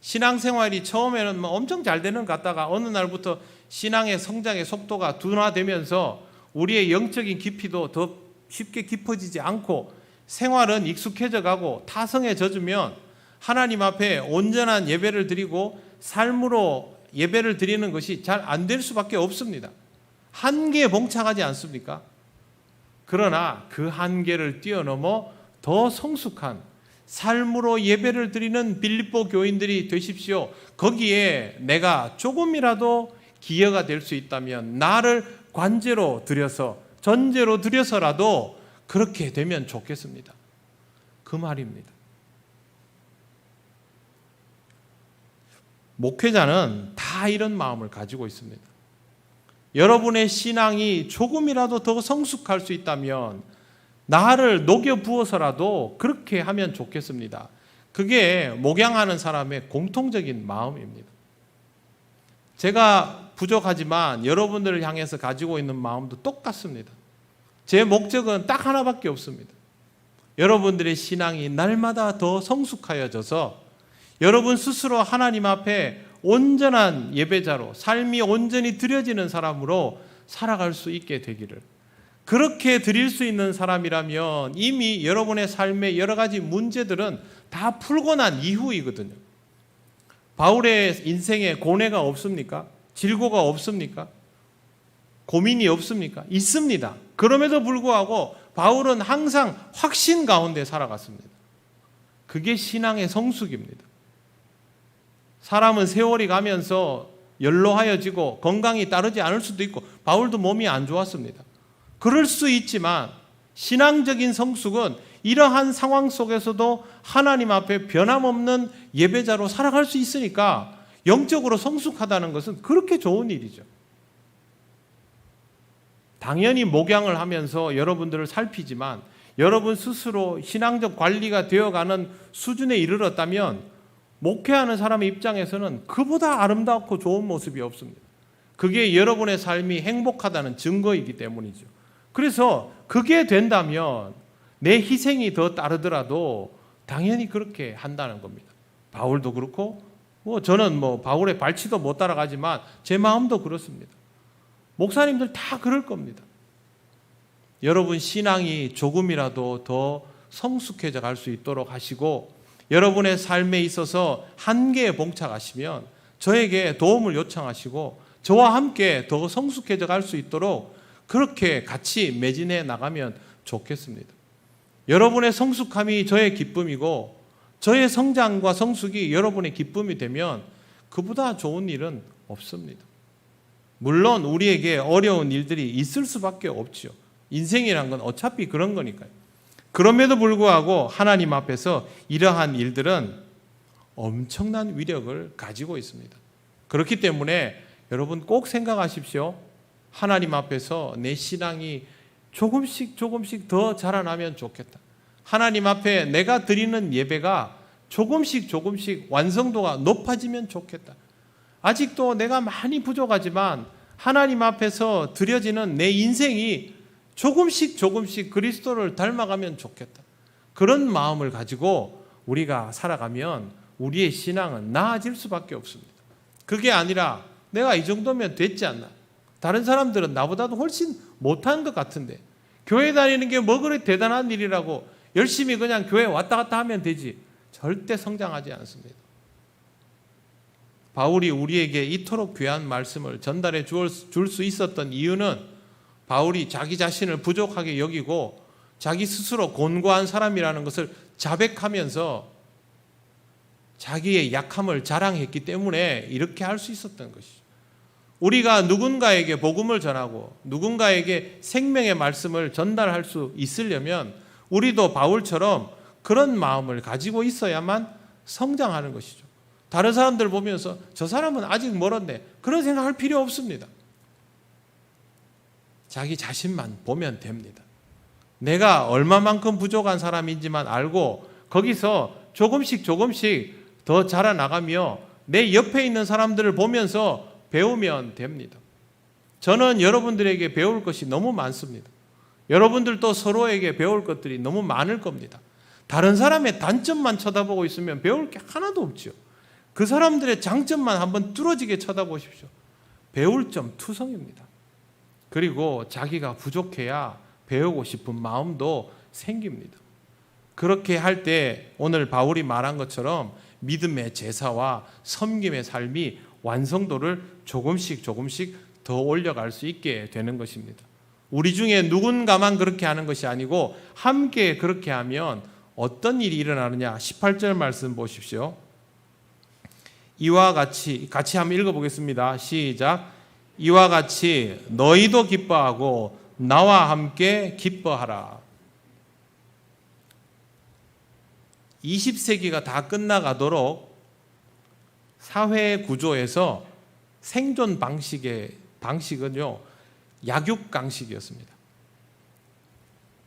신앙생활이 처음에는 엄청 잘 되는 것 같다가 어느 날부터 신앙의 성장의 속도가 둔화되면서 우리의 영적인 깊이도 더 쉽게 깊어지지 않고 생활은 익숙해져 가고 타성에 젖으면 하나님 앞에 온전한 예배를 드리고 삶으로 예배를 드리는 것이 잘 안 될 수밖에 없습니다. 한계에 봉착하지 않습니까? 그러나 그 한계를 뛰어넘어 더 성숙한 삶으로 예배를 드리는 빌립보 교인들이 되십시오. 거기에 내가 조금이라도 기여가 될 수 있다면 나를 관제로 드려서, 전제로 드려서라도 그렇게 되면 좋겠습니다. 그 말입니다. 목회자는 다 이런 마음을 가지고 있습니다. 여러분의 신앙이 조금이라도 더 성숙할 수 있다면 나를 녹여 부어서라도 그렇게 하면 좋겠습니다. 그게 목양하는 사람의 공통적인 마음입니다. 제가 부족하지만 여러분들을 향해서 가지고 있는 마음도 똑같습니다. 제 목적은 딱 하나밖에 없습니다. 여러분들의 신앙이 날마다 더 성숙하여져서 여러분 스스로 하나님 앞에 온전한 예배자로, 삶이 온전히 드려지는 사람으로 살아갈 수 있게 되기를. 그렇게 드릴 수 있는 사람이라면 이미 여러분의 삶의 여러 가지 문제들은 다 풀고 난 이후이거든요. 바울의 인생에 고뇌가 없습니까? 질고가 없습니까? 고민이 없습니까? 있습니다. 그럼에도 불구하고 바울은 항상 확신 가운데 살아갔습니다. 그게 신앙의 성숙입니다. 사람은 세월이 가면서 연로하여지고 건강이 따르지 않을 수도 있고 바울도 몸이 안 좋았습니다. 그럴 수 있지만 신앙적인 성숙은 이러한 상황 속에서도 하나님 앞에 변함없는 예배자로 살아갈 수 있으니까 영적으로 성숙하다는 것은 그렇게 좋은 일이죠. 당연히 목양을 하면서 여러분들을 살피지만 여러분 스스로 신앙적 관리가 되어가는 수준에 이르렀다면 목회하는 사람의 입장에서는 그보다 아름답고 좋은 모습이 없습니다. 그게 여러분의 삶이 행복하다는 증거이기 때문이죠. 그래서 그게 된다면 내 희생이 더 따르더라도 당연히 그렇게 한다는 겁니다. 바울도 그렇고 저는 바울의 발치도 못 따라가지만 제 마음도 그렇습니다. 목사님들 다 그럴 겁니다. 여러분 신앙이 조금이라도 더 성숙해져 갈 수 있도록 하시고 여러분의 삶에 있어서 한계에 봉착하시면 저에게 도움을 요청하시고 저와 함께 더 성숙해져 갈 수 있도록 그렇게 같이 매진해 나가면 좋겠습니다. 여러분의 성숙함이 저의 기쁨이고 저의 성장과 성숙이 여러분의 기쁨이 되면 그보다 좋은 일은 없습니다. 물론 우리에게 어려운 일들이 있을 수밖에 없죠. 인생이란 건 어차피 그런 거니까요. 그럼에도 불구하고 하나님 앞에서 이러한 일들은 엄청난 위력을 가지고 있습니다. 그렇기 때문에 여러분 꼭 생각하십시오. 하나님 앞에서 내 신앙이 조금씩 더 자라나면 좋겠다. 하나님 앞에 내가 드리는 예배가 조금씩 완성도가 높아지면 좋겠다. 아직도 내가 많이 부족하지만 하나님 앞에서 드려지는 내 인생이 조금씩 그리스도를 닮아가면 좋겠다. 그런 마음을 가지고 우리가 살아가면 우리의 신앙은 나아질 수밖에 없습니다. 그게 아니라 내가 이 정도면 됐지 않나. 다른 사람들은 나보다도 훨씬 못하는 것 같은데 교회 다니는 게 뭐 그리 대단한 일이라고 열심히 그냥 교회 왔다 갔다 하면 되지. 절대 성장하지 않습니다. 바울이 우리에게 이토록 귀한 말씀을 전달해 줄 수 있었던 이유는 바울이 자기 자신을 부족하게 여기고 자기 스스로 곤고한 사람이라는 것을 자백하면서 자기의 약함을 자랑했기 때문에 이렇게 할 수 있었던 것이죠. 우리가 누군가에게 복음을 전하고 누군가에게 생명의 말씀을 전달할 수 있으려면 우리도 바울처럼 그런 마음을 가지고 있어야만 성장하는 것이죠. 다른 사람들 보면서 저 사람은 아직 멀었네. 그런 생각할 필요 없습니다. 자기 자신만 보면 됩니다. 내가 얼마만큼 부족한 사람인지만 알고 거기서 조금씩 더 자라나가며 내 옆에 있는 사람들을 보면서 배우면 됩니다. 저는 여러분들에게 배울 것이 너무 많습니다. 여러분들도 서로에게 배울 것들이 너무 많을 겁니다. 다른 사람의 단점만 쳐다보고 있으면 배울 게 하나도 없죠. 그 사람들의 장점만 한번 뚫어지게 쳐다보십시오. 배울 점 투성입니다. 그리고 자기가 부족해야 배우고 싶은 마음도 생깁니다. 그렇게 할 때 오늘 바울이 말한 것처럼 믿음의 제사와 섬김의 삶이 완성도를 조금씩 더 올려갈 수 있게 되는 것입니다. 우리 중에 누군가만 그렇게 하는 것이 아니고 함께 그렇게 하면 어떤 일이 일어나느냐. 18절 말씀 보십시오. 이와 같이 한번 읽어보겠습니다. 시작. 이와 같이 너희도 기뻐하고 나와 함께 기뻐하라. 20세기가 다 끝나가도록 사회 구조에서 생존 방식은요, 약육강식이었습니다.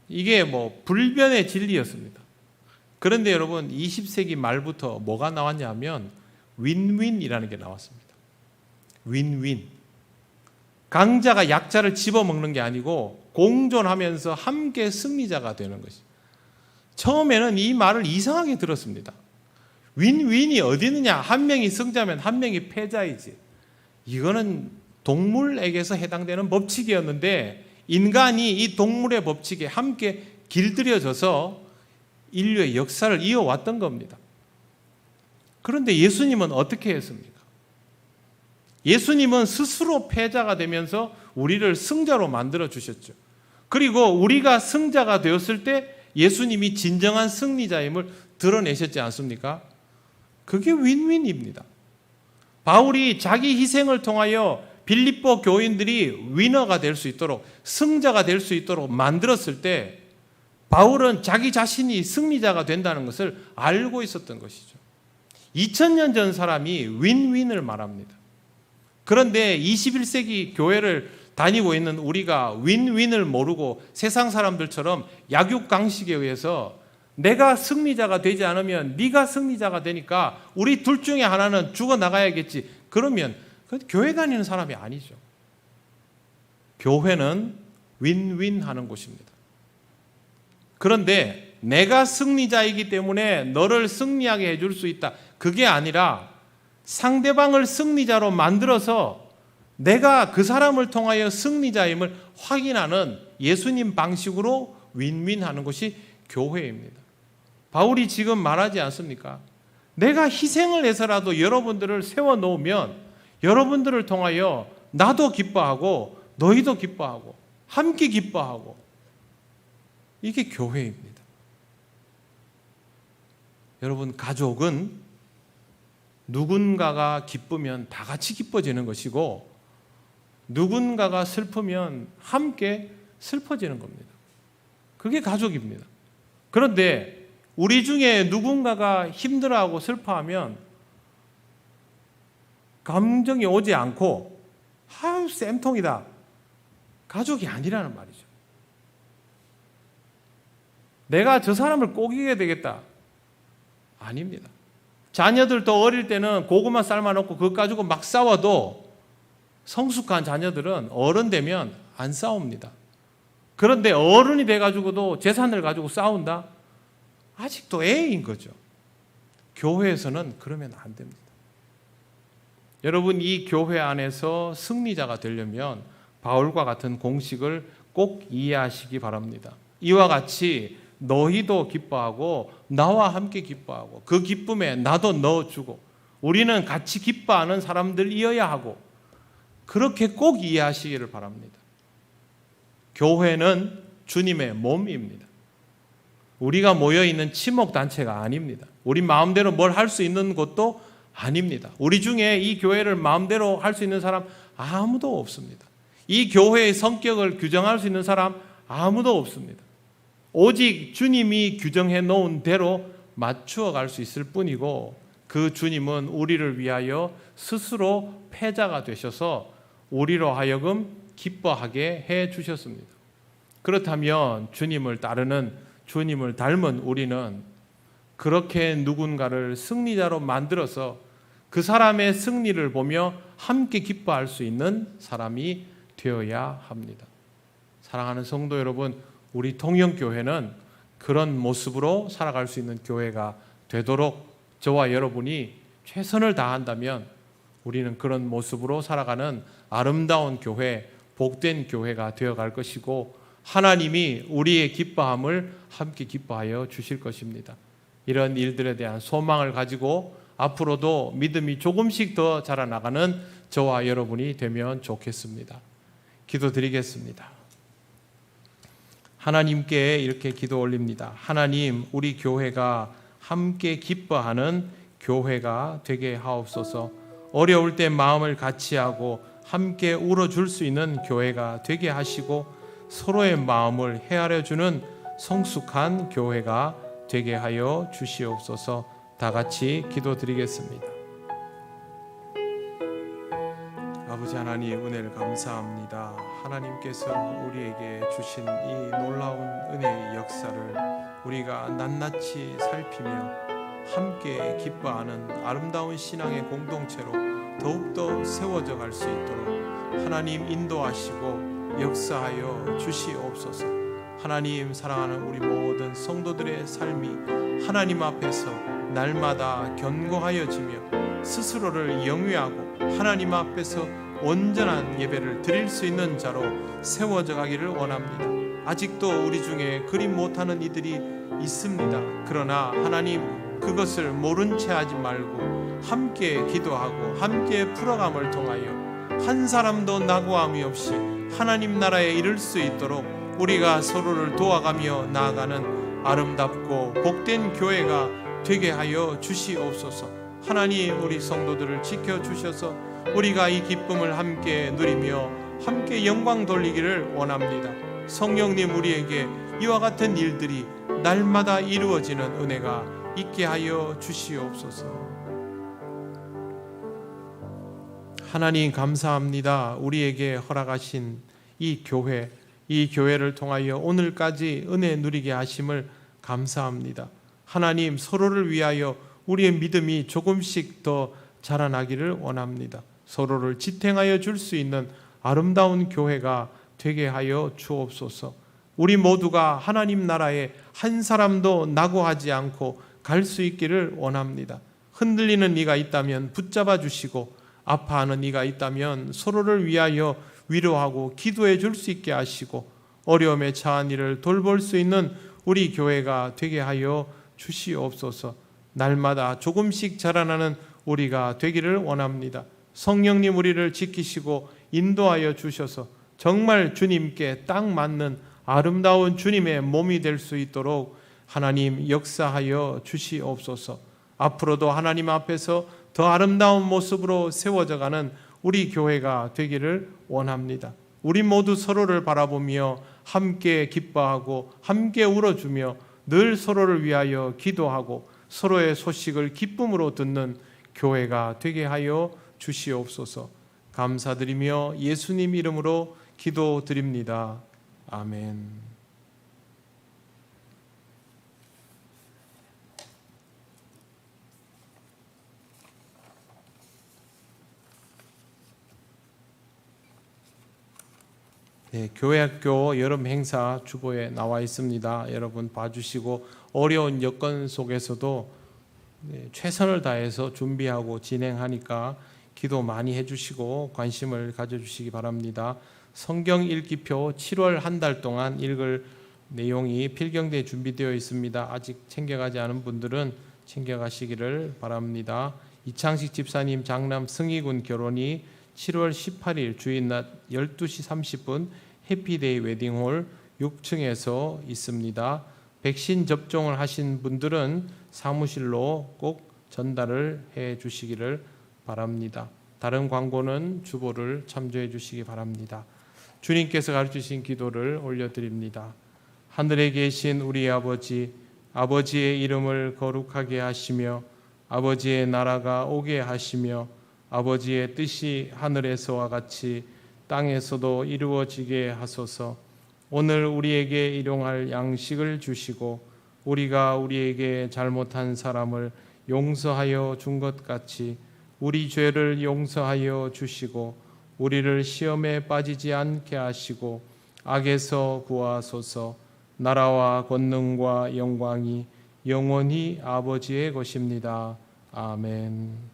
이게 불변의 진리였습니다. 그런데 여러분 20세기 말부터 뭐가 나왔냐면 윈윈이라는 게 나왔습니다. 윈윈. 강자가 약자를 집어먹는 게 아니고 공존하면서 함께 승리자가 되는 것이죠. 처음에는 이 말을 이상하게 들었습니다. 윈윈이 어디 있느냐? 한 명이 승자면 한 명이 패자이지. 이거는 동물에게서 해당되는 법칙이었는데 인간이 이 동물의 법칙에 함께 길들여져서 인류의 역사를 이어왔던 겁니다. 그런데 예수님은 어떻게 했습니까? 예수님은 스스로 패자가 되면서 우리를 승자로 만들어 주셨죠. 그리고 우리가 승자가 되었을 때 예수님이 진정한 승리자임을 드러내셨지 않습니까? 그게 윈윈입니다. 바울이 자기 희생을 통하여 빌립보 교인들이 위너가 될 수 있도록, 승자가 될 수 있도록 만들었을 때 바울은 자기 자신이 승리자가 된다는 것을 알고 있었던 것이죠. 2000년 전 사람이 윈윈을 말합니다. 그런데 21세기 교회를 다니고 있는 우리가 윈윈을 모르고 세상 사람들처럼 약육강식에 의해서 내가 승리자가 되지 않으면 네가 승리자가 되니까 우리 둘 중에 하나는 죽어나가야겠지. 그러면 교회 다니는 사람이 아니죠. 교회는 윈윈하는 곳입니다. 그런데 내가 승리자이기 때문에 너를 승리하게 해줄 수 있다. 그게 아니라 상대방을 승리자로 만들어서 내가 그 사람을 통하여 승리자임을 확인하는 예수님 방식으로 윈윈하는 것이 교회입니다. 바울이 지금 말하지 않습니까? 내가 희생을 해서라도 여러분들을 세워놓으면 여러분들을 통하여 나도 기뻐하고 너희도 기뻐하고 함께 기뻐하고, 이게 교회입니다. 여러분, 가족은 누군가가 기쁘면 다 같이 기뻐지는 것이고 누군가가 슬프면 함께 슬퍼지는 겁니다. 그게 가족입니다. 그런데 우리 중에 누군가가 힘들어하고 슬퍼하면 감정이 오지 않고 아유 쌤통이다, 가족이 아니라는 말이죠. 내가 저 사람을 꼭 이겨야 되겠다, 아닙니다. 자녀들도 어릴 때는 고구마 삶아놓고 그거 가지고 막 싸워도 성숙한 자녀들은 어른 되면 안 싸웁니다. 그런데 어른이 돼가지고도 재산을 가지고 싸운다? 아직도 애인 거죠. 교회에서는 그러면 안 됩니다. 여러분, 이 교회 안에서 승리자가 되려면 바울과 같은 공식을 꼭 이해하시기 바랍니다. 이와 같이 너희도 기뻐하고 나와 함께 기뻐하고 그 기쁨에 나도 넣어주고 우리는 같이 기뻐하는 사람들이어야 하고, 그렇게 꼭 이해하시기를 바랍니다. 교회는 주님의 몸입니다. 우리가 모여있는 친목단체가 아닙니다. 우리 마음대로 뭘 할 수 있는 곳도 아닙니다. 우리 중에 이 교회를 마음대로 할 수 있는 사람 아무도 없습니다. 이 교회의 성격을 규정할 수 있는 사람 아무도 없습니다. 오직 주님이 규정해 놓은 대로 맞추어 갈 수 있을 뿐이고, 그 주님은 우리를 위하여 스스로 패자가 되셔서 우리로 하여금 기뻐하게 해 주셨습니다. 그렇다면 주님을 따르는, 주님을 닮은 우리는 그렇게 누군가를 승리자로 만들어서 그 사람의 승리를 보며 함께 기뻐할 수 있는 사람이 되어야 합니다. 사랑하는 성도 여러분, 우리 통영교회는 그런 모습으로 살아갈 수 있는 교회가 되도록 저와 여러분이 최선을 다한다면 우리는 그런 모습으로 살아가는 아름다운 교회, 복된 교회가 되어갈 것이고, 하나님이 우리의 기뻐함을 함께 기뻐하여 주실 것입니다. 이런 일들에 대한 소망을 가지고 앞으로도 믿음이 조금씩 더 자라나가는 저와 여러분이 되면 좋겠습니다. 기도드리겠습니다. 하나님께 이렇게 기도 올립니다. 하나님, 우리 교회가 함께 기뻐하는 교회가 되게 하옵소서. 어려울 때 마음을 같이 하고 함께 울어줄 수 있는 교회가 되게 하시고, 서로의 마음을 헤아려주는 성숙한 교회가 되게 하여 주시옵소서. 다 같이 기도드리겠습니다. 아버지 하나님, 은혜를 감사합니다. 하나님께서 우리에게 주신 이 놀라운 은혜의 역사를 우리가 낱낱이 살피며 함께 기뻐하는 아름다운 신앙의 공동체로 더욱더 세워져 갈 수 있도록 하나님 인도하시고 역사하여 주시옵소서. 하나님, 사랑하는 우리 모든 성도들의 삶이 하나님 앞에서 날마다 견고하여지며 스스로를 영위하고 하나님 앞에서 온전한 예배를 드릴 수 있는 자로 세워져 가기를 원합니다. 아직도 우리 중에 그리 못하는 이들이 있습니다. 그러나 하나님, 그것을 모른 채 하지 말고 함께 기도하고 함께 풀어감을 통하여 한 사람도 낙오함이 없이 하나님 나라에 이를 수 있도록 우리가 서로를 도와가며 나아가는 아름답고 복된 교회가 되게 하여 주시옵소서. 하나님, 우리 성도들을 지켜주셔서 우리가 이 기쁨을 함께 누리며 함께 영광 돌리기를 원합니다. 성령님, 우리에게 이와 같은 일들이 날마다 이루어지는 은혜가 있게 하여 주시옵소서. 하나님, 감사합니다. 우리에게 허락하신 이 교회, 이 교회를 통하여 오늘까지 은혜 누리게 하심을 감사합니다. 하나님, 서로를 위하여 우리의 믿음이 조금씩 더 자라나기를 원합니다. 서로를 지탱하여 줄 수 있는 아름다운 교회가 되게 하여 주옵소서. 우리 모두가 하나님 나라에 한 사람도 낙오하지 않고 갈 수 있기를 원합니다. 흔들리는 이가 있다면 붙잡아 주시고 아파하는 이가 있다면 서로를 위하여 위로하고 기도해 줄 수 있게 하시고 어려움에 처한 이를 돌볼 수 있는 우리 교회가 되게 하여 주시옵소서. 날마다 조금씩 자라나는 우리가 되기를 원합니다. 성령님 우리를 지키시고 인도하여 주셔서 정말 주님께 딱 맞는 아름다운 주님의 몸이 될 수 있도록 하나님 역사하여 주시옵소서. 앞으로도 하나님 앞에서 더 아름다운 모습으로 세워져가는 우리 교회가 되기를 원합니다. 우리 모두 서로를 바라보며 함께 기뻐하고 함께 울어주며 늘 서로를 위하여 기도하고 서로의 소식을 기쁨으로 듣는 교회가 되게 하여 주시옵소서. 감사드리며 예수님 이름으로 기도드립니다. 아멘. 네, 교회학교 여름 행사 주보에 나와 있습니다. 여러분 봐주시고 어려운 여건 속에서도 최선을 다해서 준비하고 진행하니까 기도 많이 해주시고 관심을 가져주시기 바랍니다. 성경 읽기표 7월 한 달 동안 읽을 내용이 필경대에 준비되어 있습니다. 아직 챙겨가지 않은 분들은 챙겨가시기를 바랍니다. 이창식 집사님 장남 승희군 결혼이 7월 18일 주일 낮 12시 30분 해피데이 웨딩홀 6층에서 있습니다. 백신 접종을 하신 분들은 사무실로 꼭 전달을 해 주시기를 바랍니다. 다른 광고는 주보를 참조해 주시기 바랍니다. 주님께서 가르치신 기도를 올려드립니다. 하늘에 계신 우리 아버지, 아버지의 이름을 거룩하게 하시며 아버지의 나라가 오게 하시며 아버지의 뜻이 하늘에서와 같이 땅에서도 이루어지게 하소서. 오늘 우리에게 일용할 양식을 주시고 우리가 우리에게 잘못한 사람을 용서하여 준 것 같이 우리 죄를 용서하여 주시고 우리를 시험에 빠지지 않게 하시고 악에서 구하소서. 나라와 권능과 영광이 영원히 아버지의 것입니다. 아멘.